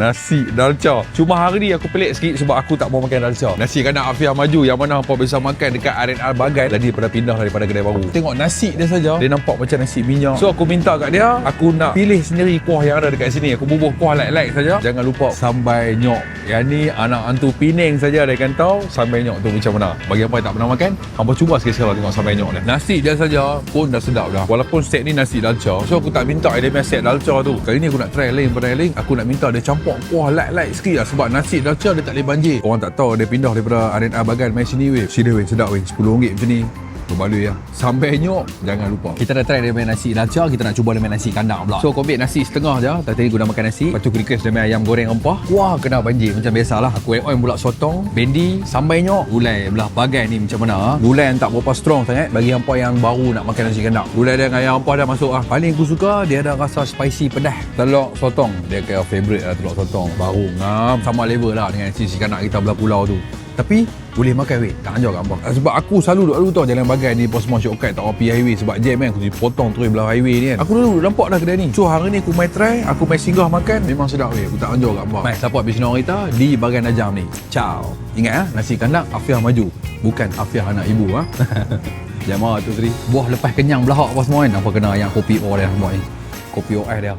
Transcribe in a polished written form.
Nasi dalca. Cuma hari ni aku pelik sikit sebab aku tak mau makan dalca. Nasi kandang Afiah Maju yang mana hampa biasa makan dekat R&R Bagai lagi daripada pindah daripada kedai baru. Tengok nasi dia saja, dia nampak macam nasi minyak. So aku minta kat dia, aku nak pilih sendiri kuah yang ada dekat sini. Aku bubuh kuah like saja. Jangan lupa sambal nyok. Yang ni anak hantu Pening saja dia akan tahu sambal nyok tu macam mana. Bagi hampa yang tak pernah makan, hampa cuba sekali-sekala tengok sambal nyok ni. Nasi dia saja pun dah sedap dah. Walaupun set ni nasi dalca. So aku tak minta dia punya set dalca tu. Kali ni aku nak try lain pada yang lain. Aku nak minta dia campur kuah like sikit lah sebab nasi dalca dia tak boleh banjir. Orang tak tahu dia pindah daripada R&R Bagan main sini weh. Sini weh, sedap weh. RM10 macam ni. Berbaloi lah. Sambal nyok jangan lupa. Kita dah try dia main nasi dalca, kita nak cuba dia main nasi kandang pula. So aku ambil nasi setengah je. Tadi aku dah makan nasi. Lepas tu aku request dia main ayam goreng rempah. Wah, kena banjir macam biasalah. Aku add on pula sotong, bendi, sambal nyok, gulai belah Bagai ni macam mana. Gulai yang tak berapa strong sangat bagi hampa yang baru nak makan nasi kandang. Gulai dia dengan ayam rempah dah masuk lah. Paling aku suka dia ada rasa spicy pedas. Telur sotong dia kayak favorite lah, telur sotong. Baru ngam sama level lah dengan nasi kandang kita belah pulau tu. Tapi boleh makan weh, tak anjur kat hampa. Sebab aku selalu duduk tau jalan Bagai ni pos semua shortcut tak pergi highway sebab jam kan, aku potong terus belah highway ni kan. Aku dulu nampak dah kedai ni. So hari ni aku main try, aku main singgah makan, memang sedap weh. Aku tak anjur kat hampa. Mai support bisnes kita di Bagan Najam ni. Ciao. Ingat nasi kandang Afiah Maju, bukan Afiah anak ibu ah. Jangan marah tu Sri. Buah lepas kenyang belahak apa semua kan. Apa kena yang kopi O dia semua ni. Kopi O dia.